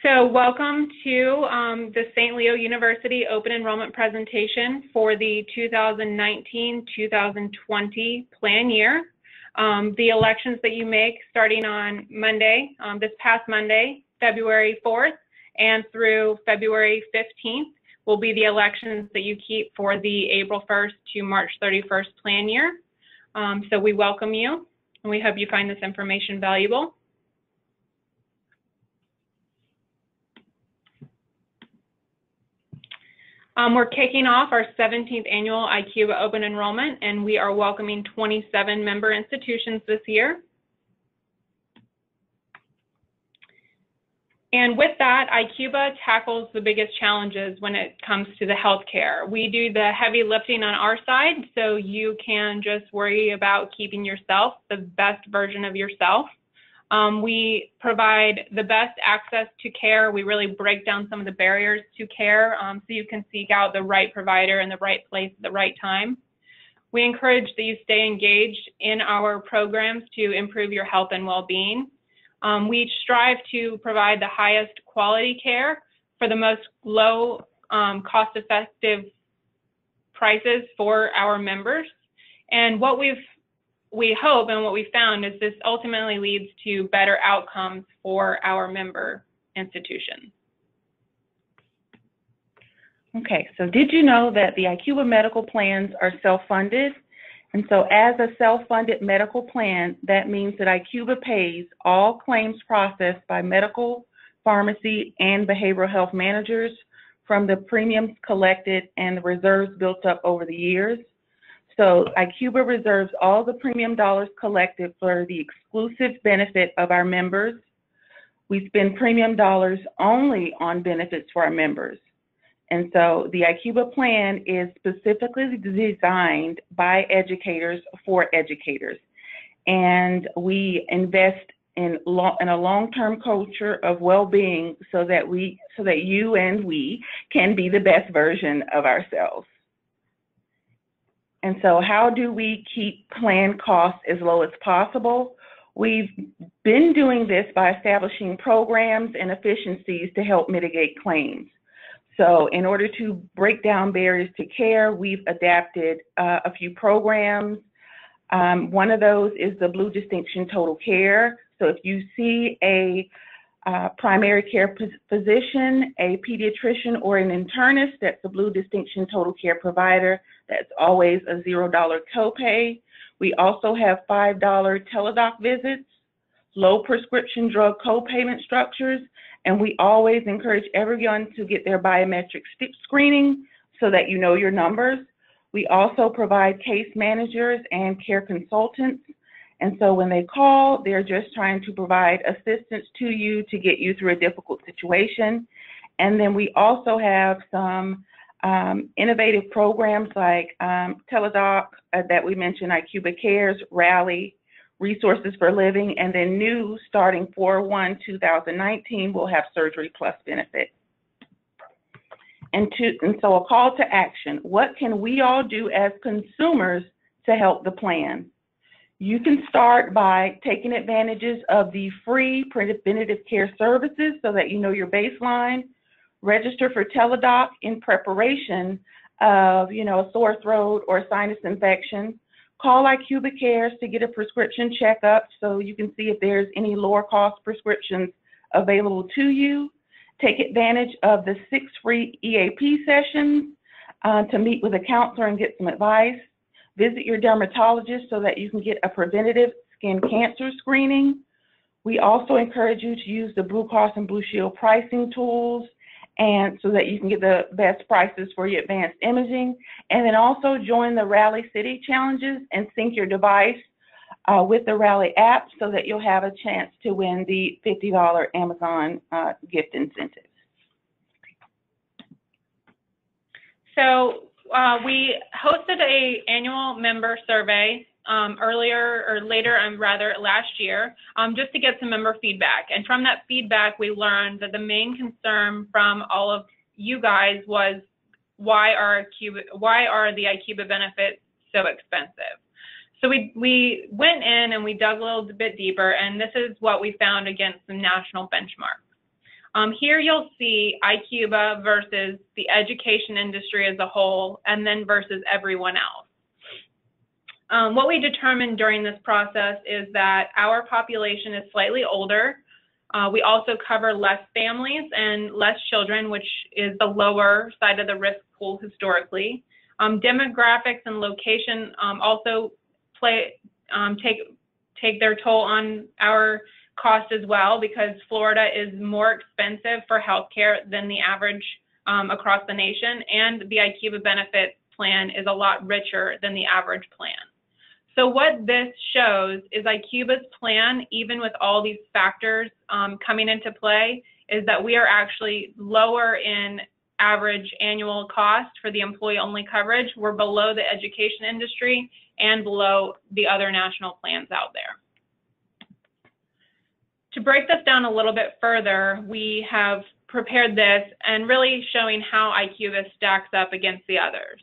So welcome to the St. Leo University Open Enrollment presentation for the 2019-2020 plan year. The elections that you make starting on Monday, this past Monday, February 4th, and through February 15th will be the elections that you keep for the April 1st to March 31st plan year. So we welcome you, and we hope you find this information valuable. We're kicking off our 17th annual ICUBA Open Enrollment, and we are welcoming 27 member institutions this year. And with that, ICUBA tackles the biggest challenges when it comes to the healthcare. We do the heavy lifting on our side, so you can just worry about keeping yourself the best version of yourself. We provide the best access to care. We really break down some of the barriers to care so you can seek out the right provider in the right place at the right time. We encourage that you stay engaged in our programs to improve your health and well-being. We strive to provide the highest quality care for the most low cost-effective prices for our members. And what we hope and what we found is this ultimately leads to better outcomes for our member institutions. Okay, so did you know that the ICUBA medical plans are self-funded? And so as a self-funded medical plan, that means that ICUBA pays all claims processed by medical, pharmacy, and behavioral health managers from the premiums collected and the reserves built up over the years. So ICUBA reserves all the premium dollars collected for the exclusive benefit of our members. We spend premium dollars only on benefits for our members. And so the ICUBA plan is specifically designed by educators for educators. And we invest in a long-term culture of well-being so that you and we can be the best version of ourselves. And so how do we keep plan costs as low as possible? We've been doing this by establishing programs and efficiencies to help mitigate claims. So in order to break down barriers to care, we've adapted a few programs. One of those is the Blue Distinction Total Care. So if you see a primary care physician, a pediatrician, or an internist that's a Blue Distinction Total Care provider, that's always a $0 copay. We also have $5 teledoc visits, low prescription drug copayment structures, and we always encourage everyone to get their biometric screening so that you know your numbers. We also provide case managers and care consultants. And so when they call, they're just trying to provide assistance to you to get you through a difficult situation. And then we also have some innovative programs like Teledoc that we mentioned, ICUBA Cares, Rally, Resources for Living, and then new starting 4/1/2019, we'll have Surgery Plus benefit. And so a call to action. What can we all do as consumers to help the plan? You can start by taking advantages of the free preventative care services so that you know your baseline. Register for Teledoc in preparation of, a sore throat or sinus infection. Call ICUBA Cares to get a prescription checkup so you can see if there's any lower cost prescriptions available to you. Take advantage of the 6 free EAP sessions to meet with a counselor and get some advice. Visit your dermatologist so that you can get a preventative skin cancer screening. We also encourage you to use the Blue Cross and Blue Shield pricing tools and so that you can get the best prices for your advanced imaging. And then also join the Rally City Challenges and sync your device with the Rally app so that you'll have a chance to win the $50 Amazon gift incentive. So we hosted an annual member survey last year, just to get some member feedback. And from that feedback, we learned that the main concern from all of you guys was why are the ICUBA benefits so expensive? So we went in and we dug a little bit deeper, and this is what we found against some national benchmarks. Here you'll see ICUBA versus the education industry as a whole, and then versus everyone else. What we determined during this process is that our population is slightly older. We also cover less families and less children, which is the lower side of the risk pool historically. Demographics and location also take their toll on our cost as well, because Florida is more expensive for healthcare than the average across the nation, and the ICUBA benefit plan is a lot richer than the average plan. So what this shows is ICUBA's plan, even with all these factors coming into play, is that we are actually lower in average annual cost for the employee-only coverage. We're below the education industry and below the other national plans out there. To break this down a little bit further, we have prepared this and really showing how ICUBA stacks up against the others.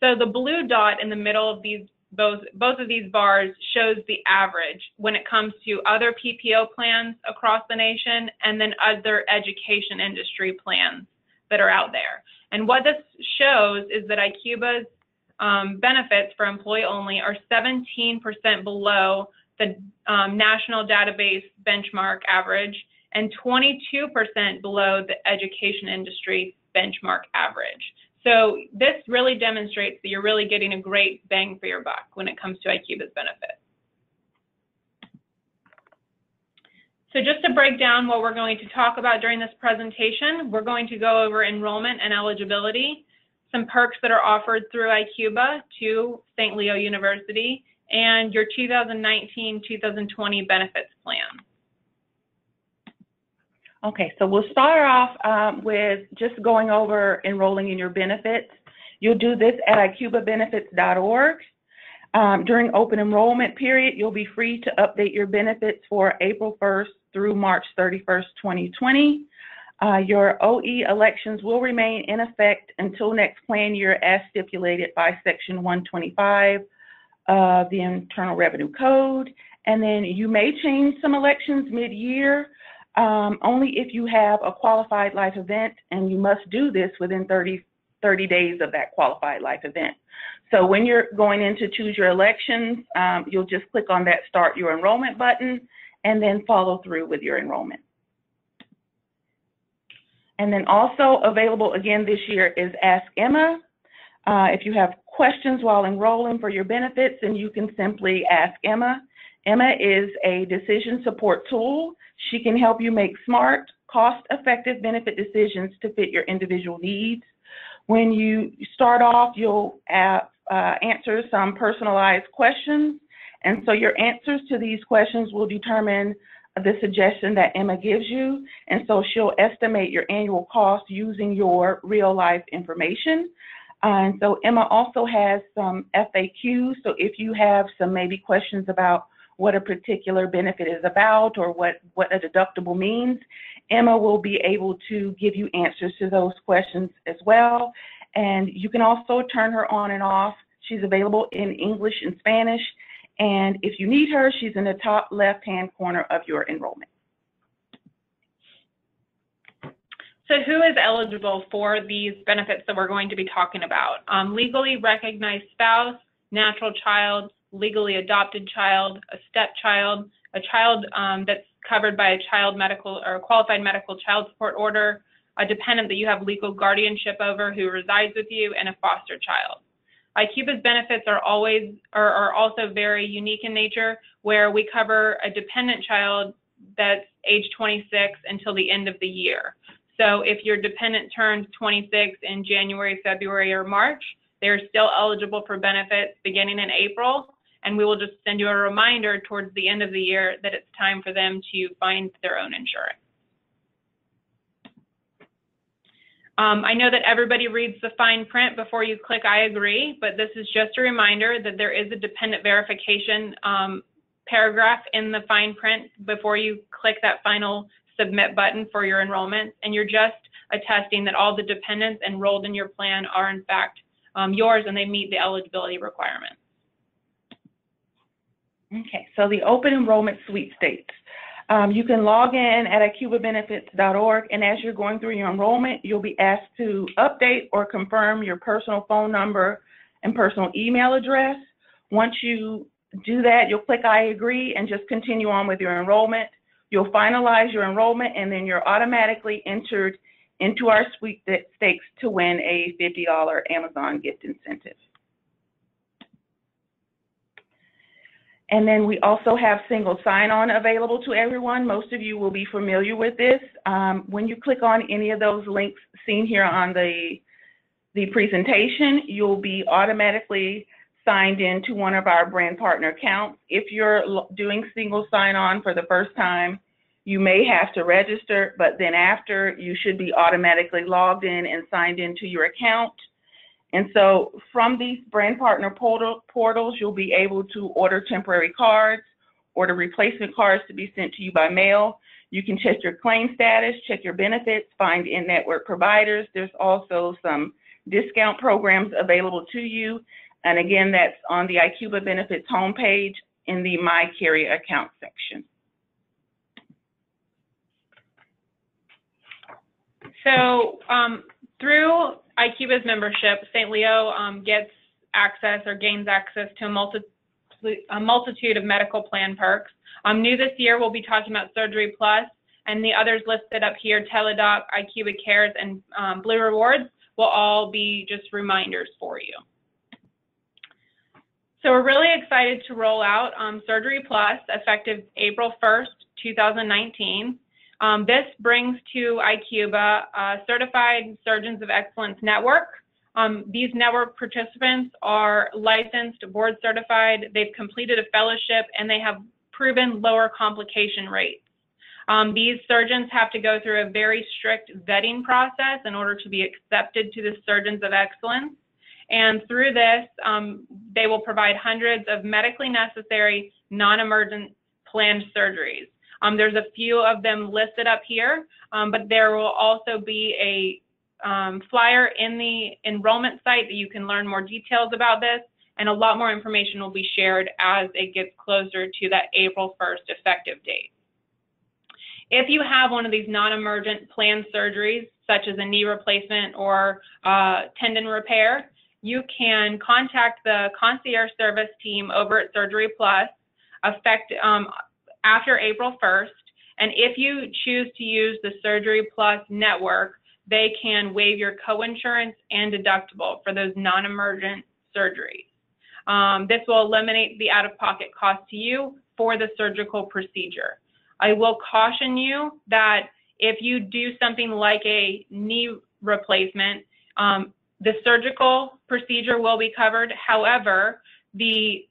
So the blue dot in the middle of these both of these bars shows the average when it comes to other PPO plans across the nation and then other education industry plans that are out there. And what this shows is that ICUBA's benefits for employee only are 17% below the national database benchmark average and 22% below the education industry benchmark average. So this really demonstrates that you're really getting a great bang for your buck when it comes to ICUBA's benefits. So just to break down what we're going to talk about during this presentation, we're going to go over enrollment and eligibility, some perks that are offered through ICUBA to St. Leo University, and your 2019-2020 benefits plan. Okay, so we'll start off with just going over enrolling in your benefits. You'll do this at ICUBAbenefits.org. During open enrollment period, you'll be free to update your benefits for April 1st through March 31st, 2020. Your OE elections will remain in effect until next plan year as stipulated by Section 125 of the Internal Revenue Code. And then you may change some elections mid-year, only if you have a qualified life event, and you must do this within 30 days of that qualified life event. So when you're going in to choose your elections, you'll just click on that Start Your Enrollment button and then follow through with your enrollment. And then also available again this year is Ask Emma. If you have questions while enrolling for your benefits, then you can simply ask Emma. Emma is a decision support tool. She can help you make smart, cost-effective benefit decisions to fit your individual needs. When you start off, you'll answer some personalized questions, and so your answers to these questions will determine the suggestion that Emma gives you, and so she'll estimate your annual cost using your real-life information. And so Emma also has some FAQs, so if you have some maybe questions about what a particular benefit is about or what a deductible means, Emma will be able to give you answers to those questions as well. And you can also turn her on and off. She's available in English and Spanish. And if you need her, she's in the top left-hand corner of your enrollment. So who is eligible for these benefits that we're going to be talking about? Legally recognized spouse, natural child, legally adopted child, a stepchild, a child that's covered by a child medical or a qualified medical child support order, a dependent that you have legal guardianship over who resides with you, and a foster child. ICUBA's benefits are also very unique in nature, where we cover a dependent child that's age 26 until the end of the year. So if your dependent turns 26 in January, February, or March, they're still eligible for benefits beginning in April, and we will just send you a reminder towards the end of the year that it's time for them to find their own insurance. I know that everybody reads the fine print before you click I agree, but this is just a reminder that there is a dependent verification paragraph in the fine print before you click that final submit button for your enrollment, and you're just attesting that all the dependents enrolled in your plan are in fact yours and they meet the eligibility requirements. Okay, so the open enrollment sweepstakes. You can log in at icubabenefits.org, and as you're going through your enrollment, you'll be asked to update or confirm your personal phone number and personal email address. Once you do that, you'll click I agree and just continue on with your enrollment. You'll finalize your enrollment, and then you're automatically entered into our sweepstakes to win a $50 Amazon gift incentive. And then we also have single sign-on available to everyone. Most of you will be familiar with this. When you click on any of those links seen here on the presentation, you'll be automatically signed into one of our brand partner accounts. If you're doing single sign-on for the first time, you may have to register, but then after, you should be automatically logged in and signed into your account. And so from these brand partner portals, you'll be able to order temporary cards, order replacement cards to be sent to you by mail. You can check your claim status, check your benefits, find in-network providers. There's also some discount programs available to you. And again, that's on the ICUBA Benefits homepage in the My Carrier Account section. So through ICUBA's membership, St. Leo gets access or gains access to a multitude of medical plan perks. New this year, we'll be talking about Surgery Plus, and the others listed up here, Teladoc, ICUBA Cares, and Blue Rewards will all be just reminders for you. So we're really excited to roll out Surgery Plus effective April 1st, 2019. This brings to ICUBA a Certified Surgeons of Excellence Network. These network participants are licensed, board certified, they've completed a fellowship, and they have proven lower complication rates. These surgeons have to go through a very strict vetting process in order to be accepted to the Surgeons of Excellence. And through this, they will provide hundreds of medically necessary, non-emergent planned surgeries. There's a few of them listed up here, but there will also be a flyer in the enrollment site that you can learn more details about this, and a lot more information will be shared as it gets closer to that April 1st effective date. If you have one of these non-emergent planned surgeries, such as a knee replacement or tendon repair, you can contact the concierge service team over at Surgery Plus after April 1st, and if you choose to use the Surgery Plus network, they can waive your coinsurance and deductible for those non-emergent surgeries. This will eliminate the out-of-pocket cost to you for the surgical procedure. I will caution you that if you do something like a knee replacement, the surgical procedure will be covered. However, the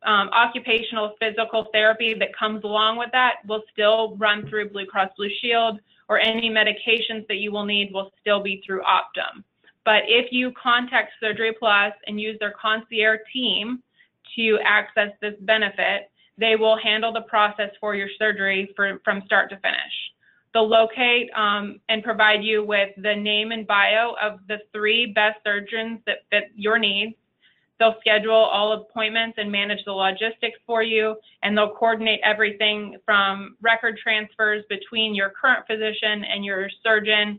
occupational physical therapy that comes along with that will still run through Blue Cross Blue Shield, or any medications that you will need will still be through Optum. But if you contact Surgery Plus and use their concierge team to access this benefit, they will handle the process for your surgery from start to finish. They'll locate and provide you with the name and bio of the 3 best surgeons that fit your needs. They'll schedule all appointments and manage the logistics for you, and they'll coordinate everything from record transfers between your current physician and your surgeon.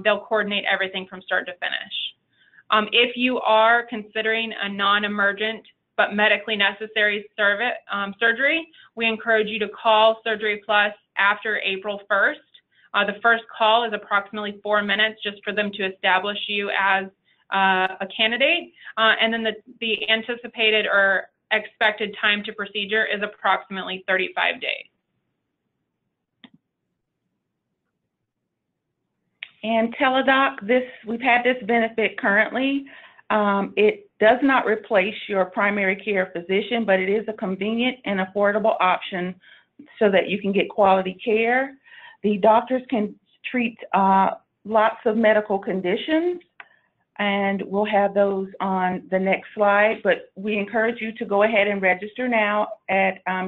They'll coordinate everything from start to finish. If you are considering a non-emergent but medically necessary surgery, we encourage you to call Surgery Plus after April 1st. The first call is approximately 4 minutes just for them to establish you as a candidate, and then the anticipated or expected time to procedure is approximately 35 days. And Teladoc, we've had this benefit currently. It does not replace your primary care physician, but it is a convenient and affordable option so that you can get quality care. The doctors can treat lots of medical conditions, and we'll have those on the next slide, but we encourage you to go ahead and register now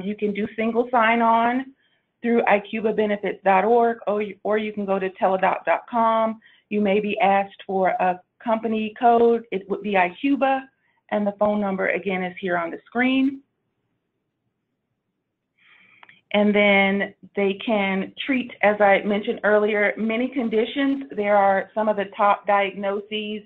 you can do single sign-on through icubabenefits.org, or you can go to teladoc.com. You may be asked for a company code. It would be ICUBA, and the phone number again is here on the screen. And then they can treat, as I mentioned earlier, many conditions. There are some of the top diagnoses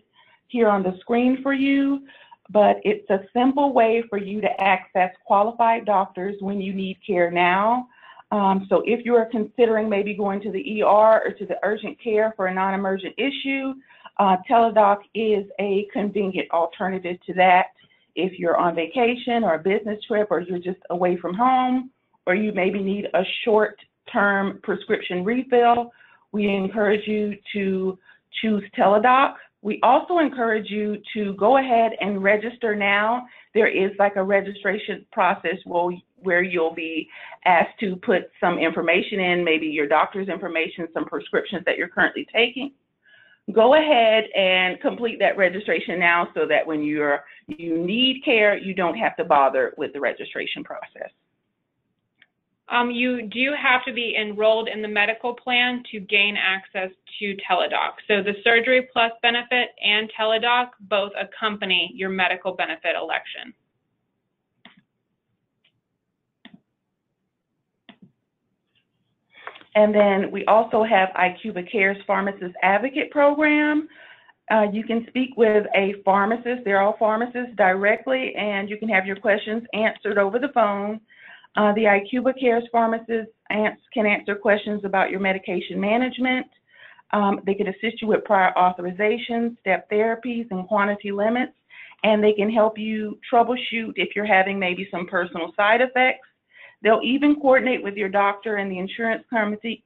here on the screen for you, but it's a simple way for you to access qualified doctors when you need care now. So if you are considering maybe going to the ER or to the urgent care for a non-emergent issue, Teladoc is a convenient alternative to that. If you're on vacation or a business trip, or you're just away from home, or you maybe need a short-term prescription refill, we encourage you to choose Teladoc. We also encourage you to go ahead and register now. There is like a registration process where you'll be asked to put some information in, maybe your doctor's information, some prescriptions that you're currently taking. Go ahead and complete that registration now so that when you need care, you don't have to bother with the registration process. You do have to be enrolled in the medical plan to gain access to Teladoc. So the Surgery Plus benefit and Teladoc both accompany your medical benefit election. And then we also have IQVIA Care's Pharmacist Advocate Program. You can speak with a pharmacist, they're all pharmacists directly, and you can have your questions answered over the phone. The IQVIA Care's pharmacists can answer questions about your medication management. They can assist you with prior authorizations, step therapies, and quantity limits, and they can help you troubleshoot if you're having maybe some personal side effects. They'll even coordinate with your doctor and the insurance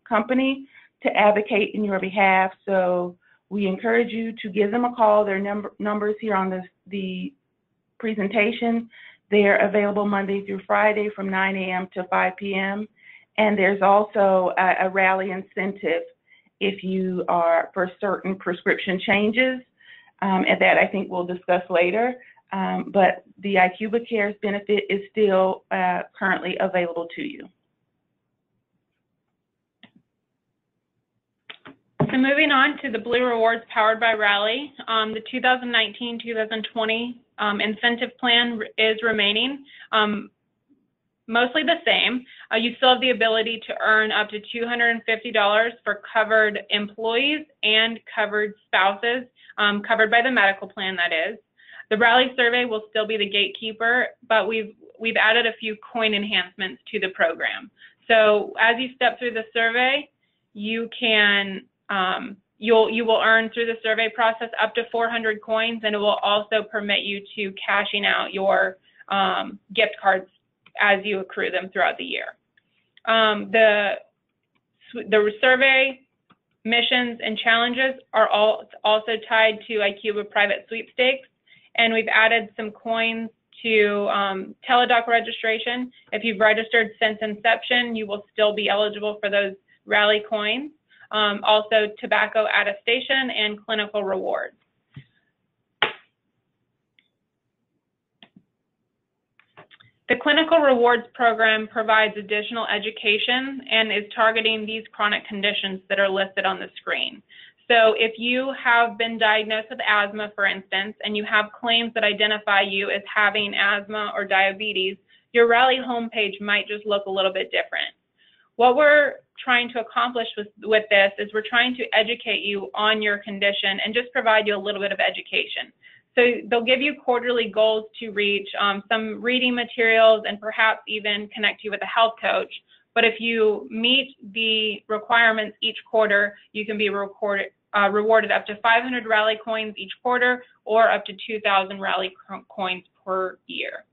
company to advocate in your behalf. So we encourage you to give them a call. Their numbers here on the presentation. They're available Monday through Friday from 9 a.m. to 5 p.m. And there's also a rally incentive if you are for certain prescription changes, and that I think we'll discuss later. But the IQVIA Cares benefit is still currently available to you. So moving on to the Blue Rewards powered by Rally, the 2019-2020 incentive plan is remaining, mostly the same. You still have the ability to earn up to $250 for covered employees and covered spouses, covered by the medical plan, that is. The Rally survey will still be the gatekeeper, but we've added a few coin enhancements to the program. So as you step through the survey, you can you will earn through the survey process up to 400 coins, and it will also permit you to cashing out your gift cards as you accrue them throughout the year. The survey missions and challenges are also tied to IQVIA private sweepstakes, and we've added some coins to Teladoc registration. If you've registered since inception, you will still be eligible for those Rally coins. Also tobacco attestation and clinical rewards. The clinical rewards program provides additional education and is targeting these chronic conditions that are listed on the screen. So if you have been diagnosed with asthma, for instance, and you have claims that identify you as having asthma or diabetes, your Rally homepage might just look a little bit different. What we're trying to accomplish with this is we're trying to educate you on your condition and just provide you a little bit of education. So they'll give you quarterly goals to reach, some reading materials, and perhaps even connect you with a health coach. But if you meet the requirements each quarter, you can be rewarded up to 500 Rally coins each quarter or up to 2,000 Rally coins per year.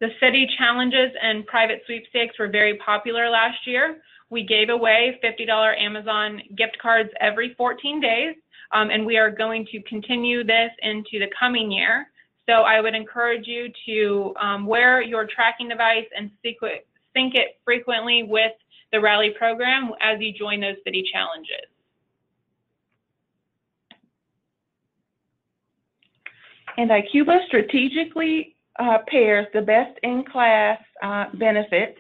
The city challenges and private sweepstakes were very popular last year. We gave away $50 Amazon gift cards every 14 days, and we are going to continue this into the coming year. So I would encourage you to wear your tracking device and sync it frequently with the Rally program as you join those city challenges. And IQVIA strategically pairs the best-in-class benefits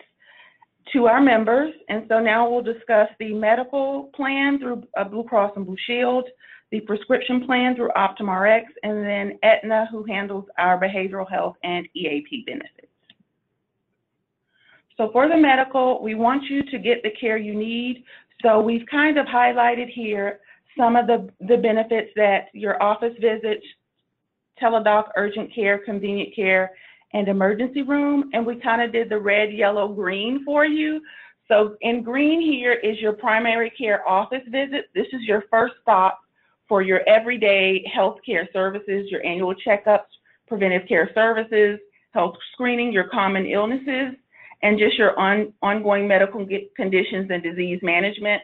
to our members. And so now we'll discuss the medical plan through Blue Cross and Blue Shield, the prescription plan through OptumRx, and then Aetna, who handles our behavioral health and EAP benefits. So for the medical, we want you to get the care you need. So we've kind of highlighted here some of the benefits that your office visits, teledoc, urgent care, convenient care, and emergency room. And we kind of did the red, yellow, green for you. So in green here is your primary care office visit. This is your first stop for your everyday health care services, your annual checkups, preventive care services, health screening, your common illnesses, and just your ongoing medical conditions and disease management.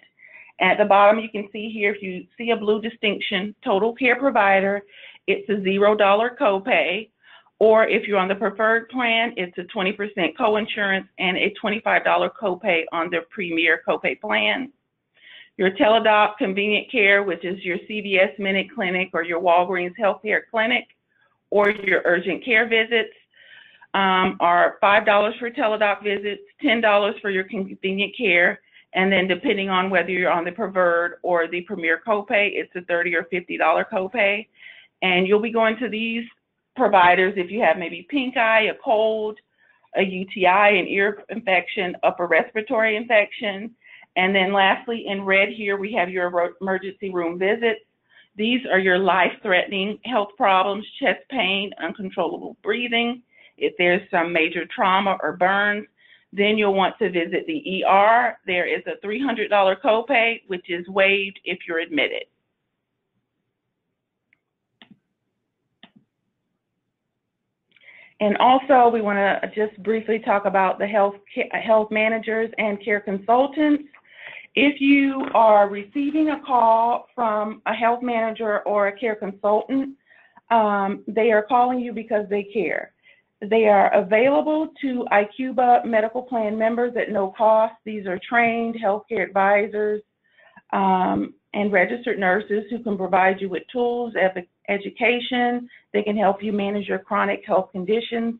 At the bottom, you can see here, if you see a blue distinction, total care provider, it's a $0 copay. Or if you're on the preferred plan, it's a 20% coinsurance and a $25 copay on the premier copay plan. Your teledoc convenient care, which is your CVS Minute Clinic or your Walgreens Healthcare Clinic, or your urgent care visits, are $5 for teledoc visits, $10 for your convenient care, and then depending on whether you're on the preferred or the premier copay, it's a $30 or $50 copay. And you'll be going to these providers if you have maybe pink eye, a cold, a UTI, an ear infection, upper respiratory infection. And then lastly, in red here, we have your emergency room visits. These are your life-threatening health problems, chest pain, uncontrollable breathing. If there's some major trauma or burns, then you'll want to visit the ER. There is a $300 copay, which is waived if you're admitted. And also, we want to just briefly talk about the health managers and care consultants. If you are receiving a call from a health manager or a care consultant, they are calling you because they care. They are available to IQBA medical plan members at no cost. These are trained healthcare advisors and registered nurses who can provide you with tools, education. They can help you manage your chronic health conditions.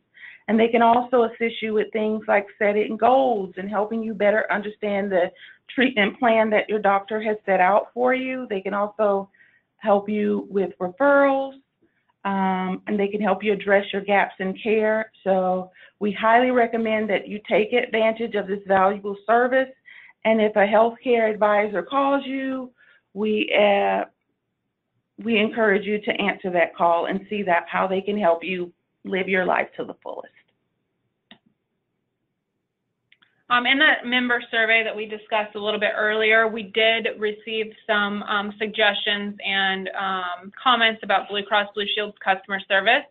And they can also assist you with things like setting goals and helping you better understand the treatment plan that your doctor has set out for you. They can also help you with referrals, and they can help you address your gaps in care. So we highly recommend that you take advantage of this valuable service. And if a healthcare advisor calls you, we encourage you to answer that call and see how they can help you live your life to the fullest. In that member survey that we discussed a little bit earlier, we did receive some suggestions and comments about Blue Cross Blue Shield's customer service.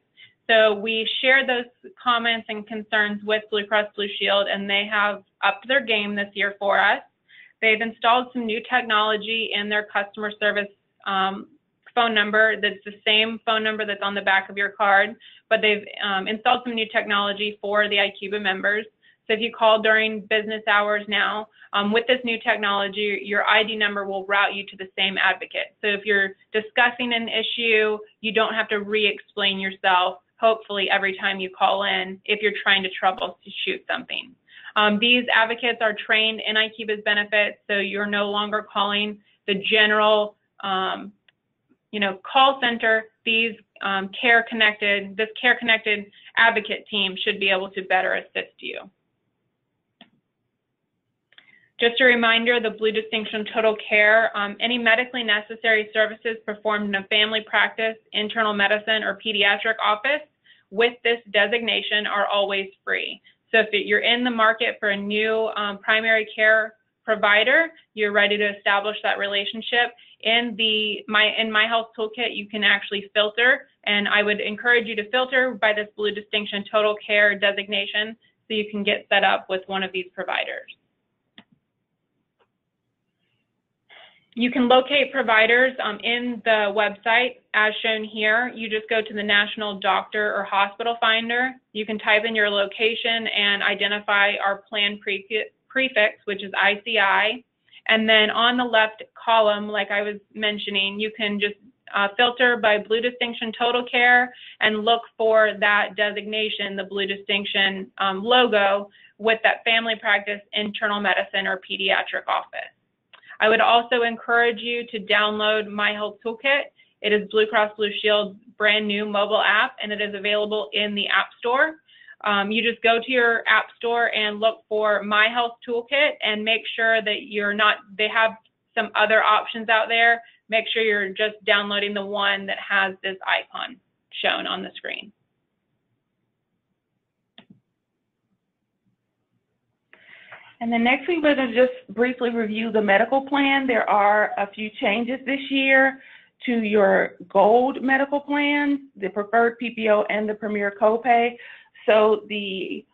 So we shared those comments and concerns with Blue Cross Blue Shield, and they have upped their game this year for us. They've installed some new technology in their customer service phone number that's the same phone number that's on the back of your card, but they've installed some new technology for the IQBA members. So if you call during business hours now, with this new technology, your ID number will route you to the same advocate. So if you're discussing an issue, you don't have to re-explain yourself, hopefully, every time you call in if you're trying to troubleshoot something. These advocates are trained in IQBA's benefits, so you're no longer calling the general call center. These this care-connected advocate team should be able to better assist you. Just a reminder, the Blue Distinction Total Care, any medically necessary services performed in a family practice, internal medicine, or pediatric office with this designation are always free. So if you're in the market for a new primary care provider, you're ready to establish that relationship. In My Health Toolkit, you can actually filter, and I would encourage you to filter by this Blue Distinction Total Care designation so you can get set up with one of these providers. You can locate providers in the website as shown here. You just go to the National Doctor or Hospital Finder. You can type in your location and identify our plan prefix, which is ICI. And then on the left column, like I was mentioning, you can just filter by Blue Distinction Total Care and look for that designation, the Blue Distinction logo with that family practice, internal medicine, or pediatric office. I would also encourage you to download My Health Toolkit. It is Blue Cross Blue Shield's brand new mobile app, and it is available in the App Store. You just go to your app store and look for My Health Toolkit and make sure that they have some other options out there. Make sure you're just downloading the one that has this icon shown on the screen. And then next we're going to just briefly review the medical plan. There are a few changes this year to your gold medical plans, the preferred PPO and the premier copay. So the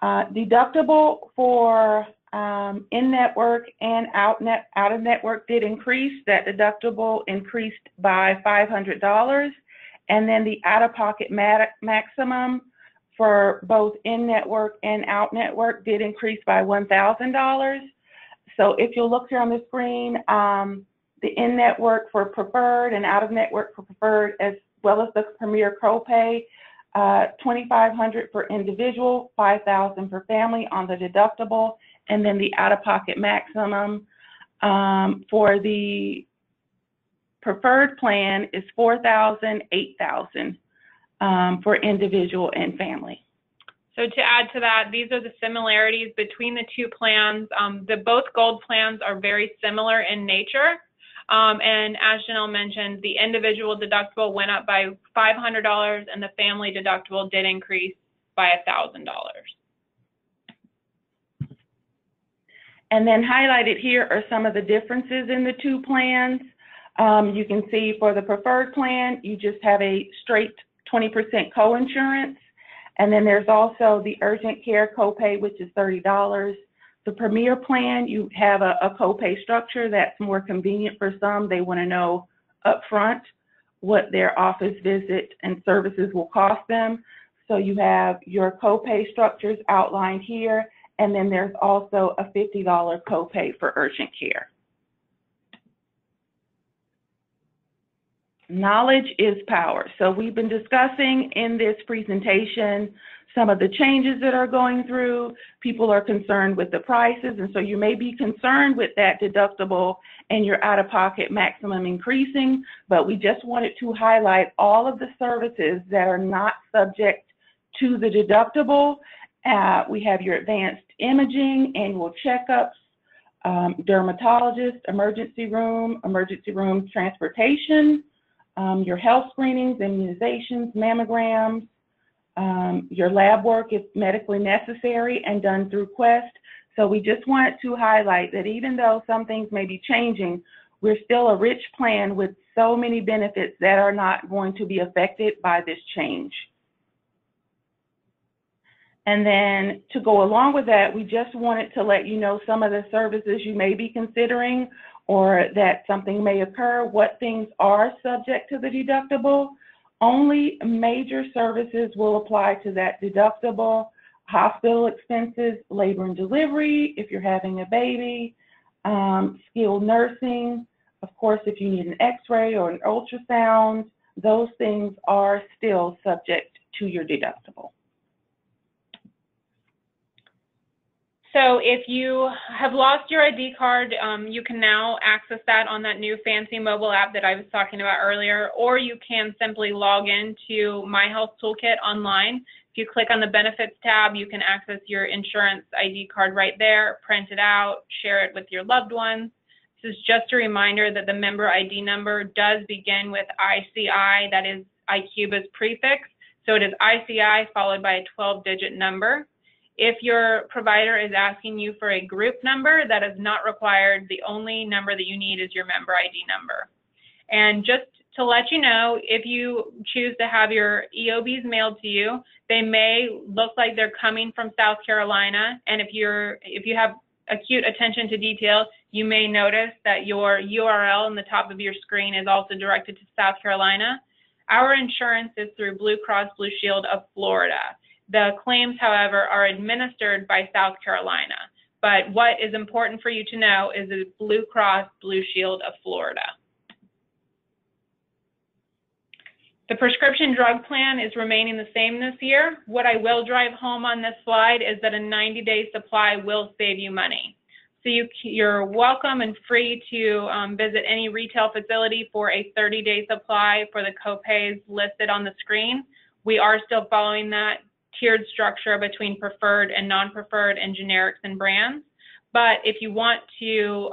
deductible for in-network and out-of-network did increase. That deductible increased by $500. And then the out-of-pocket maximum for both in-network and out-network did increase by $1,000. So if you'll look here on the screen, the in-network for preferred and out-of-network for preferred, as well as the premier copay, $2,500 for individual, $5,000 for family on the deductible, and then the out-of-pocket maximum for the preferred plan is $4,000, $8,000 for individual and family. So to add to that, these are the similarities between the two plans. Both gold plans are very similar in nature. And as Janelle mentioned, the individual deductible went up by $500 and the family deductible did increase by $1,000. And then highlighted here are some of the differences in the two plans. You can see for the preferred plan, you just have a straight 20% coinsurance. And then there's also the urgent care copay, which is $30. The premier plan, you have a copay structure that's more convenient for some. They want to know upfront what their office visit and services will cost them. So you have your copay structures outlined here, and then there's also a $50 copay for urgent care. Knowledge is power. So we've been discussing in this presentation some of the changes that are going through. People are concerned with the prices, and so you may be concerned with that deductible and your out-of-pocket maximum increasing, but we just wanted to highlight all of the services that are not subject to the deductible. We have your advanced imaging, annual checkups, dermatologist, emergency room transportation, your health screenings, immunizations, mammograms, your lab work if medically necessary and done through Quest. So we just wanted to highlight that even though some things may be changing, we're still a rich plan with so many benefits that are not going to be affected by this change. And then to go along with that, we just wanted to let you know some of the services you may be considering or that something may occur, what things are subject to the deductible. Only major services will apply to that deductible: hospital expenses, labor and delivery, if you're having a baby, skilled nursing, of course, if you need an x-ray or an ultrasound, those things are still subject to your deductible. So if you have lost your ID card, you can now access that on that new fancy mobile app that I was talking about earlier, or you can simply log into My Health Toolkit online. If you click on the Benefits tab, you can access your insurance ID card right there, print it out, share it with your loved ones. This is just a reminder that the member ID number does begin with ICI, that is IQBA's prefix. So it is ICI followed by a 12-digit number. If your provider is asking you for a group number, that is not required. The only number that you need is your member ID number. And just to let you know, if you choose to have your EOBs mailed to you, they may look like they're coming from South Carolina. And if you have acute attention to detail, you may notice that your URL in the top of your screen is also directed to South Carolina. Our insurance is through Blue Cross Blue Shield of Florida. The claims, however, are administered by South Carolina. But what is important for you to know is the Blue Cross Blue Shield of Florida. The prescription drug plan is remaining the same this year. What I will drive home on this slide is that a 90-day supply will save you money. So you're welcome and free to visit any retail facility for a 30-day supply for the copays listed on the screen. We are still following that tiered structure between preferred and non-preferred and generics and brands. But if you want to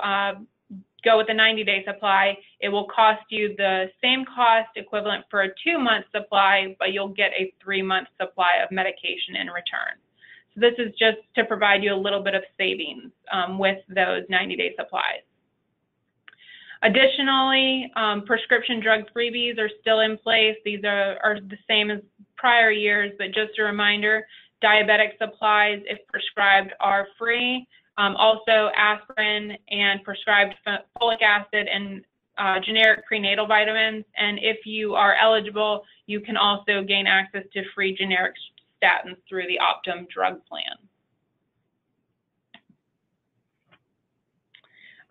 go with a 90-day supply, it will cost you the same cost equivalent for a 2-month supply, but you'll get a 3-month supply of medication in return. So this is just to provide you a little bit of savings with those 90-day supplies. Additionally, prescription drug freebies are still in place. These are the same as prior years, but just a reminder, diabetic supplies, if prescribed, are free. Also, aspirin and prescribed folic acid and generic prenatal vitamins. And if you are eligible, you can also gain access to free generic statins through the Optum drug plan.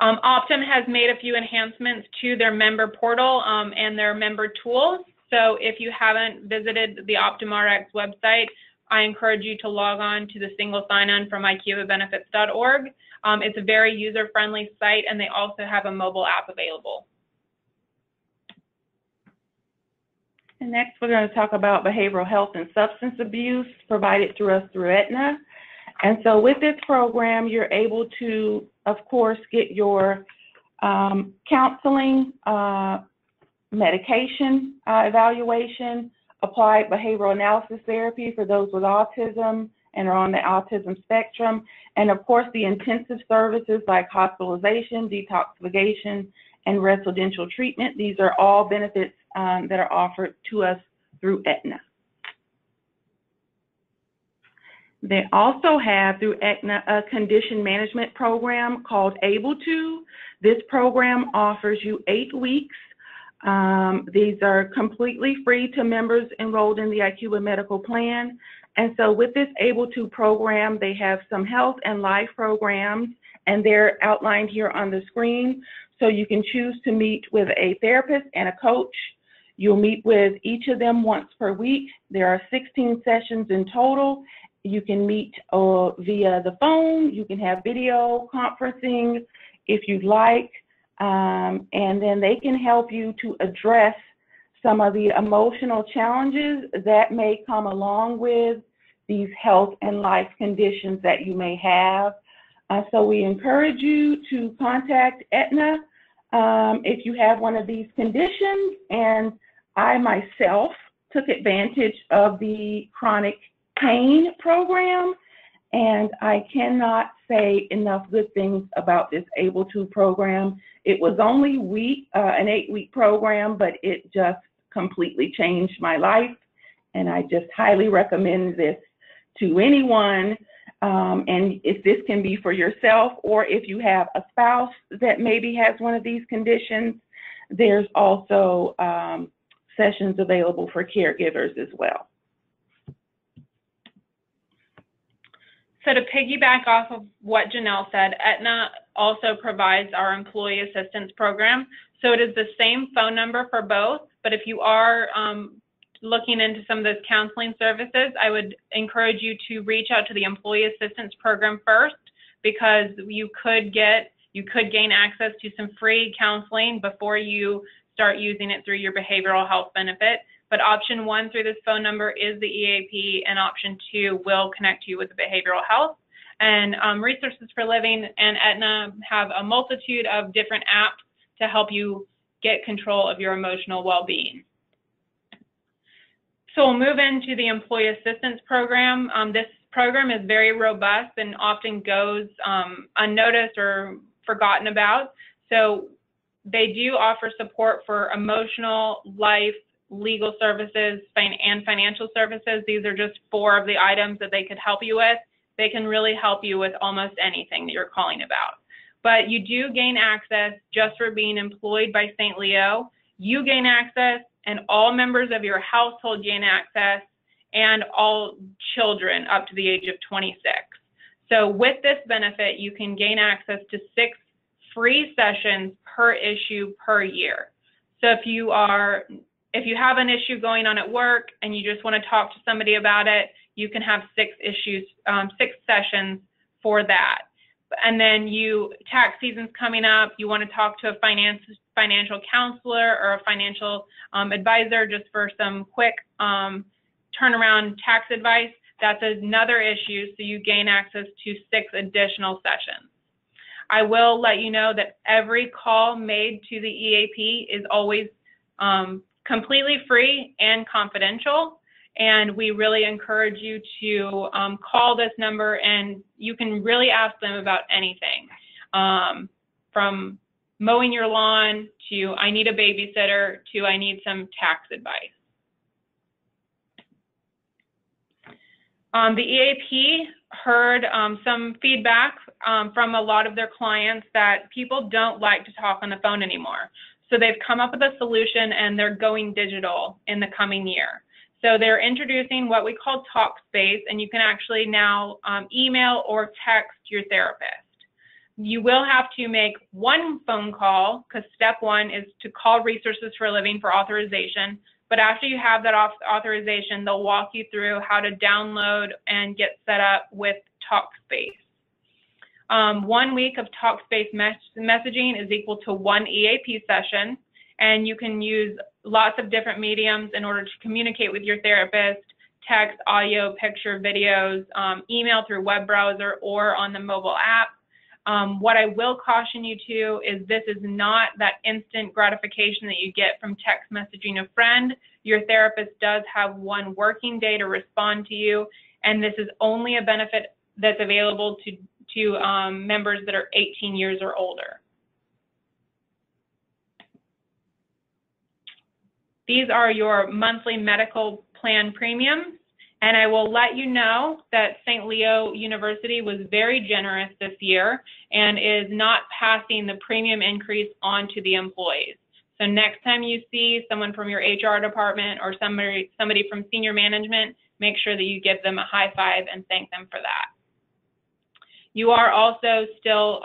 Optum has made a few enhancements to their member portal and their member tools. So if you haven't visited the OptumRx website, I encourage you to log on to the single sign-on from IQVIAbenefits.org. It's a very user-friendly site, and they also have a mobile app available. And next, we're going to talk about behavioral health and substance abuse provided through us through Aetna. And so with this program, you're able to, of course, get your counseling, medication evaluation, applied behavioral analysis therapy for those with autism and are on the autism spectrum, and of course the intensive services like hospitalization, detoxification, and residential treatment. These are all benefits that are offered to us through Aetna. They also have through Aetna a condition management program called Able To. This program offers you 8 weeks. These are completely free to members enrolled in the IQVIA medical plan. And so with this Able To program, they have some health and life programs, and they're outlined here on the screen. So you can choose to meet with a therapist and a coach. You'll meet with each of them once per week. There are 16 sessions in total. You can meet via the phone. You can have video conferencing if you'd like. And then they can help you to address some of the emotional challenges that may come along with these health and life conditions that you may have. So we encourage you to contact Aetna if you have one of these conditions. And I myself took advantage of the chronic pain program, and I cannot say enough good things about this Able To program. It was only an 8-week program, but it just completely changed my life, and I just highly recommend this to anyone. And if this can be for yourself, or if you have a spouse that maybe has one of these conditions, there's also sessions available for caregivers as well. So to piggyback off of what Janelle said, Aetna also provides our employee assistance program. So it is the same phone number for both, but if you are looking into some of those counseling services, I would encourage you to reach out to the employee assistance program first, because you could gain access to some free counseling before you start using it through your behavioral health benefit. But option 1 through this phone number is the EAP, and option 2 will connect you with the behavioral health. And Resources for Living and Aetna have a multitude of different apps to help you get control of your emotional well-being. So we'll move into the Employee Assistance Program. This program is very robust and often goes unnoticed or forgotten about. So they do offer support for emotional, life, legal services, and financial services. These are just 4 of the items that they could help you with. They can really help you with almost anything that you're calling about. But you do gain access just for being employed by St. Leo. You gain access, and all members of your household gain access, and all children up to the age of 26. So with this benefit, you can gain access to 6 free sessions per issue per year. So if you have an issue going on at work and you just want to talk to somebody about it, you can have 6 sessions for that. And then tax season's coming up, you want to talk to a financial counselor or a financial advisor just for some quick turnaround tax advice. That's another issue, so you gain access to 6 additional sessions. I will let you know that every call made to the EAP is always completely free and confidential, and we really encourage you to call this number, and you can really ask them about anything, from mowing your lawn to I need a babysitter to I need some tax advice. The EAP heard some feedback from a lot of their clients that people don't like to talk on the phone anymore. So they've come up with a solution, and they're going digital in the coming year. So they're introducing what we call Talkspace, and you can actually now email or text your therapist. You will have to make one phone call, because step 1 is to call Resources for a Living for authorization. But after you have that authorization, they'll walk you through how to download and get set up with Talkspace. 1 week of Talkspace messaging is equal to 1 EAP session, and you can use lots of different mediums in order to communicate with your therapist: text, audio, picture, videos, email through web browser, or on the mobile app. What I will caution you to is this is not that instant gratification that you get from text messaging a friend. Your therapist does have 1 working day to respond to you, and this is only a benefit that's available to members that are 18 years or older. These are your monthly medical plan premiums. And I will let you know that St. Leo University was very generous this year and is not passing the premium increase on to the employees. So next time you see someone from your HR department or somebody from senior management, make sure that you give them a high five and thank them for that. You are also still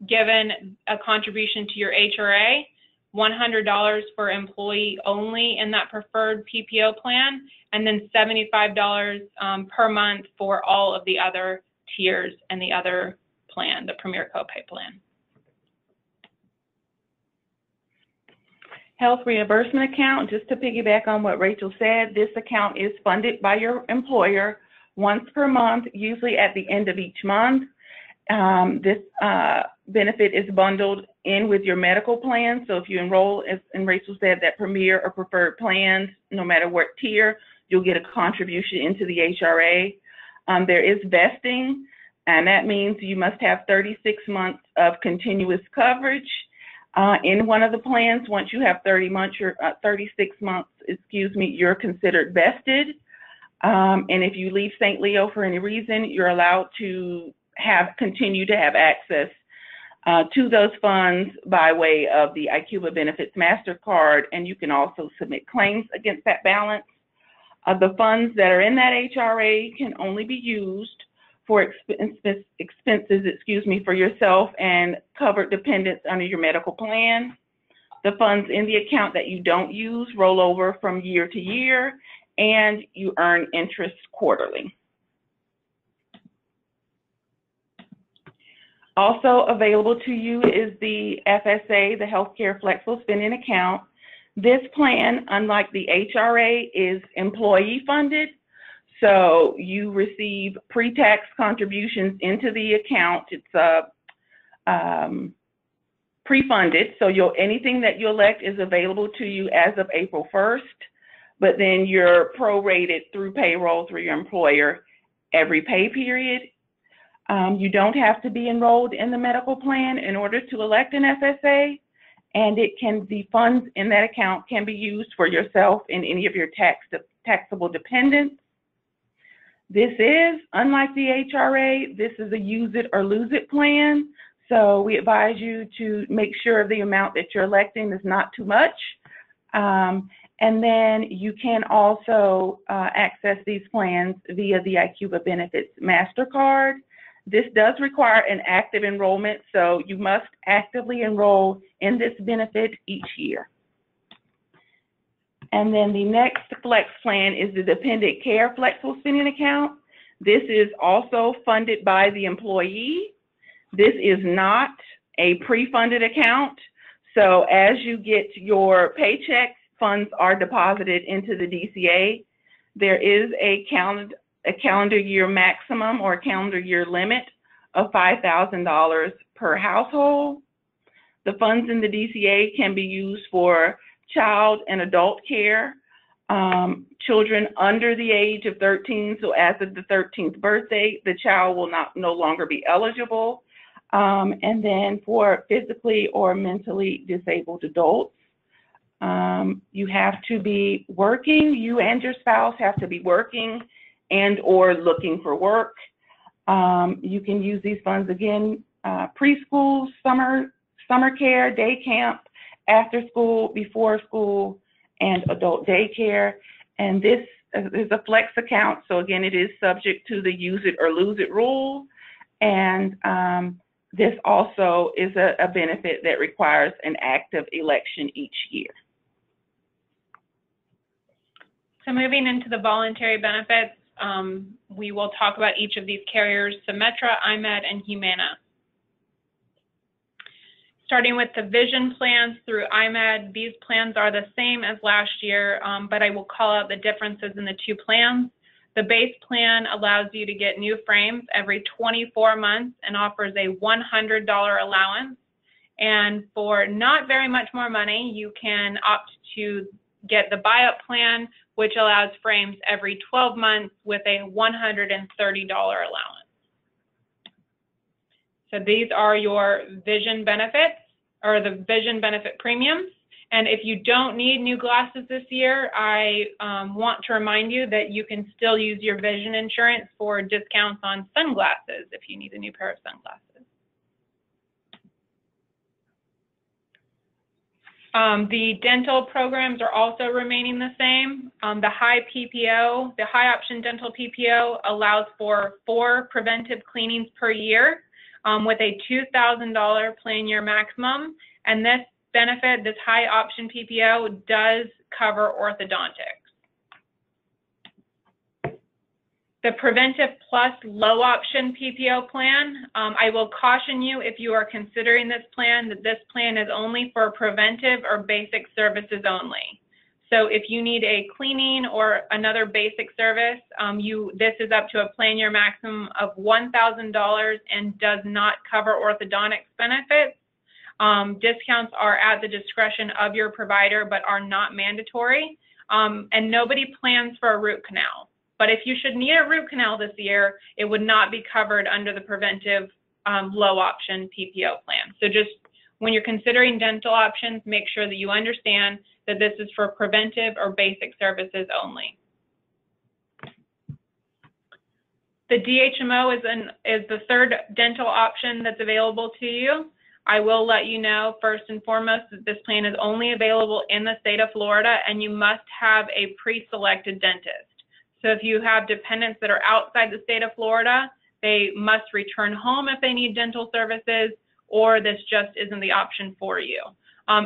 given a contribution to your HRA, $100 for employee only in that preferred PPO plan, and then $75 per month for all of the other tiers and the other plan, the Premier Copay plan. Health reimbursement account, just to piggyback on what Rachel said, this account is funded by your employer once per month, usually at the end of each month. This benefit is bundled in with your medical plan. So if you enroll, as Rachel said, that Premier or preferred plans, no matter what tier, you'll get a contribution into the HRA. There is vesting, and that means you must have 36 months of continuous coverage in one of the plans. Once you have 36 months, you're considered vested. And if you leave St. Leo for any reason, you're allowed to continue to have access to those funds by way of the IQVIA Benefits MasterCard, and you can also submit claims against that balance. The funds that are in that HRA can only be used for expenses for yourself and covered dependents under your medical plan. The funds in the account that you don't use roll over from year to year, and you earn interest quarterly. Also available to you is the FSA, the Healthcare Flexible Spending Account. This plan, unlike the HRA, is employee funded. So you receive pre-tax contributions into the account. It's pre-funded, so anything that you elect is available to you as of April 1st, but then you're prorated through payroll through your employer every pay period. You don't have to be enrolled in the medical plan in order to elect an FSA, and the funds in that account can be used for yourself and any of your taxable dependents. This is, unlike the HRA, this is a use it or lose it plan. So we advise you to make sure the amount that you're electing is not too much. And then you can also access these plans via the IQVIA Benefits MasterCard. This does require an active enrollment, so you must actively enroll in this benefit each year. And then the next flex plan is the Dependent Care Flexible Spending Account. This is also funded by the employee. This is not a pre-funded account. So as you get your paychecks, funds are deposited into the DCA. There is a a calendar year maximum or a calendar year limit of $5,000 per household. The funds in the DCA can be used for child and adult care, children under the age of 13, so as of the 13th birthday, the child will no longer be eligible, and then for physically or mentally disabled adults. You have to be working, you and your spouse have to be working and or looking for work. You can use these funds again, preschool, summer care, day camp, after school, before school, and adult daycare. And this is a flex account, so again, it is subject to the use it or lose it rule. And this also is a benefit that requires an active election each year. So moving into the voluntary benefits, we will talk about each of these carriers, Symetra, IMED, and Humana. Starting with the vision plans through IMED, these plans are the same as last year, but I will call out the differences in the two plans. The base plan allows you to get new frames every 24 months and offers a $100 allowance. And for not very much more money, you can opt to get the buy-up plan, which allows frames every 12 months with a $130 allowance. So these are your vision benefits, or the vision benefit premiums. And if you don't need new glasses this year, I want to remind you that you can still use your vision insurance for discounts on sunglasses if you need a new pair of sunglasses. The dental programs are also remaining the same. The high PPO, the high option dental PPO allows for 4 preventive cleanings per year with a $2,000 plan year maximum. And this benefit, this high option PPO, does cover orthodontics. The Preventive Plus low option PPO plan, I will caution you if you are considering this plan that this plan is only for preventive or basic services only. So if you need a cleaning or another basic service, this is up to a plan year maximum of $1,000 and does not cover orthodontics benefits. Discounts are at the discretion of your provider but are not mandatory, and nobody plans for a root canal. But if you should need a root canal this year, it would not be covered under the preventive low option PPO plan. So just when you're considering dental options, make sure that you understand that this is for preventive or basic services only. The DHMO is the third dental option that's available to you. I will let you know first and foremost that this plan is only available in the state of Florida, and you must have a pre-selected dentist. So if you have dependents that are outside the state of Florida, they must return home if they need dental services, or this just isn't the option for you.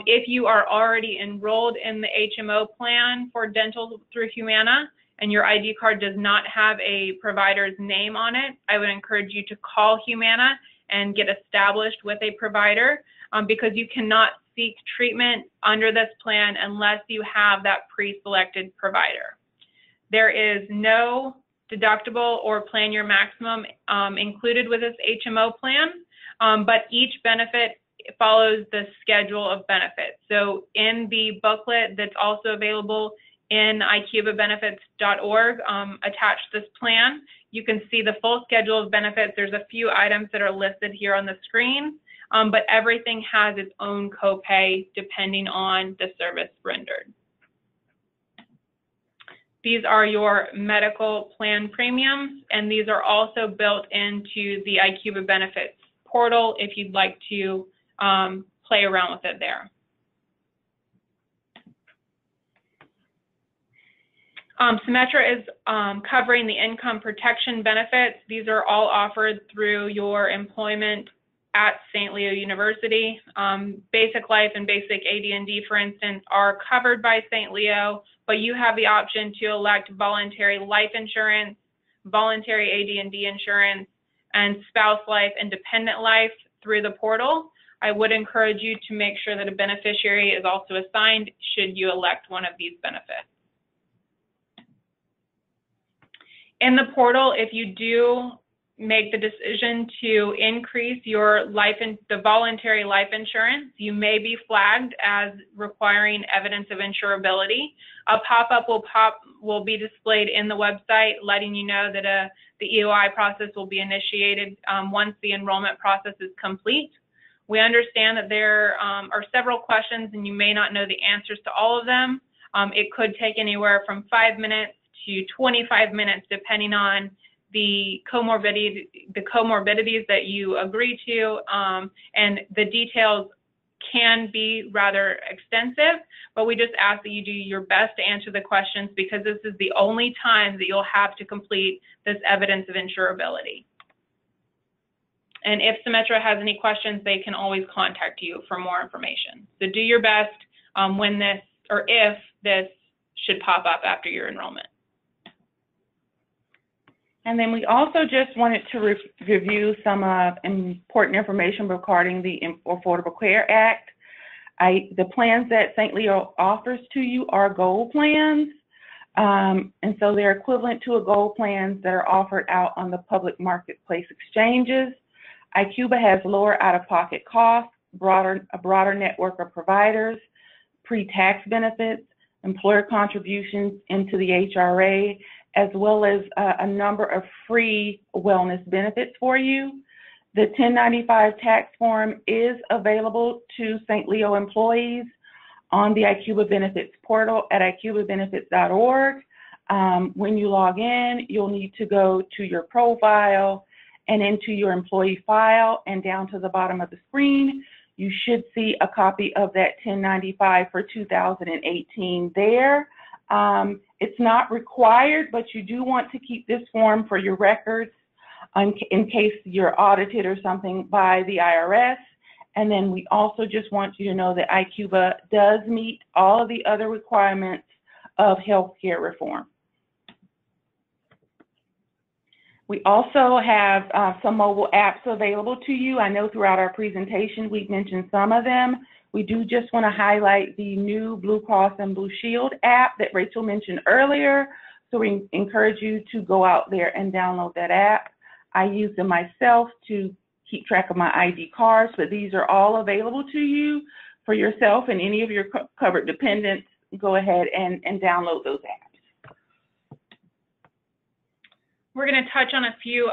If you are already enrolled in the HMO plan for dental through Humana and your ID card does not have a provider's name on it, I would encourage you to call Humana and get established with a provider because you cannot seek treatment under this plan unless you have that pre-selected provider. There is no deductible or plan year maximum included with this HMO plan, but each benefit follows the schedule of benefits. So in the booklet that's also available in icubabenefits.org, attached to this plan, you can see the full schedule of benefits. There's a few items that are listed here on the screen, but everything has its own copay depending on the service rendered. These are your medical plan premiums, and these are also built into the iCuba Benefits portal if you'd like to play around with it there. Symetra is covering the income protection benefits. These are all offered through your employment at St. Leo University. Basic life and basic AD&D, for instance, are covered by St. Leo, but you have the option to elect voluntary life insurance, voluntary AD&D insurance, and spouse life and dependent life through the portal. I would encourage you to make sure that a beneficiary is also assigned should you elect one of these benefits. In the portal, if you do make the decision to increase your the voluntary life insurance, you may be flagged as requiring evidence of insurability. A pop-up will be displayed in the website letting you know that the EOI process will be initiated once the enrollment process is complete. We understand that there are several questions and you may not know the answers to all of them. It could take anywhere from 5 minutes to 25 minutes depending on the comorbidities that you agree to, and the details can be rather extensive, but we just ask that you do your best to answer the questions because this is the only time that you'll have to complete this evidence of insurability. And if Symetra has any questions, they can always contact you for more information. So do your best when this, or if this should pop up after your enrollment. And then we also just wanted to review some important information regarding the Affordable Care Act. The plans that St. Leo offers to you are gold plans, and so they're equivalent to a gold plans that are offered out on the public marketplace exchanges. IQBA has lower out-of-pocket costs, a broader network of providers, pre-tax benefits, employer contributions into the HRA, as well as a number of free wellness benefits for you. The 1095 tax form is available to St. Leo employees on the IQBA Benefits portal at iqbabenefits.org. When you log in, you'll need to go to your profile and into your employee file, and down to the bottom of the screen, you should see a copy of that 1095 for 2018 there. It's not required, but you do want to keep this form for your records in case you're audited or something by the IRS. And then we also just want you to know that IQBA does meet all of the other requirements of healthcare reform. We also have some mobile apps available to you. I know throughout our presentation we've mentioned some of them. We do just want to highlight the new Blue Cross and Blue Shield app that Rachel mentioned earlier. So we encourage you to go out there and download that app. I use them myself to keep track of my ID cards, but these are all available to you for yourself and any of your covered dependents. Go ahead and download those apps. We're going to touch on a few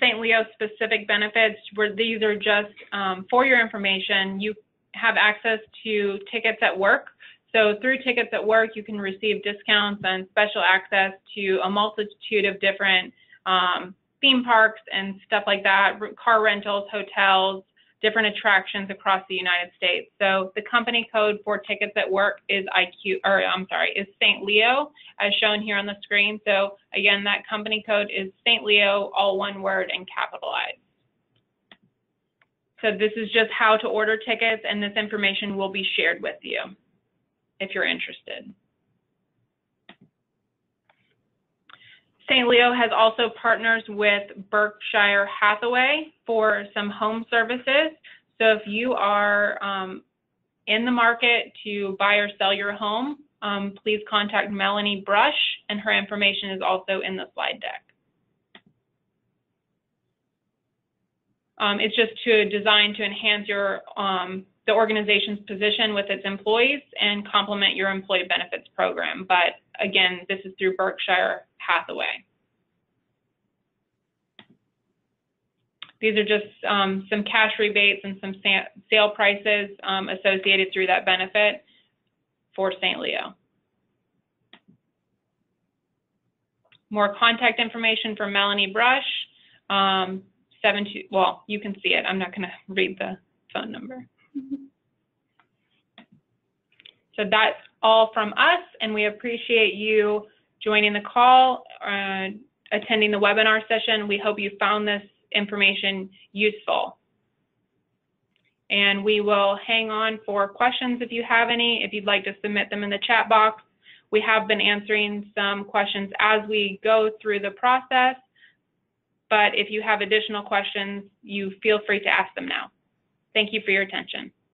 St. Leo specific benefits where these are just for your information. You have access to tickets at work. So through tickets at work, you can receive discounts and special access to a multitude of different theme parks and stuff like that, car rentals, hotels, different attractions across the United States. So the company code for tickets at work is St. Leo, as shown here on the screen. So again, that company code is St. Leo, all one word and capitalized. So this is just how to order tickets, and this information will be shared with you if you're interested. St. Leo has also partners with Berkshire Hathaway for some home services. So if you are in the market to buy or sell your home, please contact Melanie Brush, and her information is also in the slide deck. It's just designed to enhance your the organization's position with its employees and complement your employee benefits program. But again, this is through Berkshire Hathaway. These are just some cash rebates and some sale prices associated through that benefit for St. Leo. More contact information for Melanie Brush. Well, you can see it. I'm not going to read the phone number. So that's all from us, and we appreciate you joining the call, attending the webinar session. We hope you found this information useful. And we will hang on for questions if you have any, if you'd like to submit them in the chat box. We have been answering some questions as we go through the process, but if you have additional questions, you feel free to ask them now. Thank you for your attention.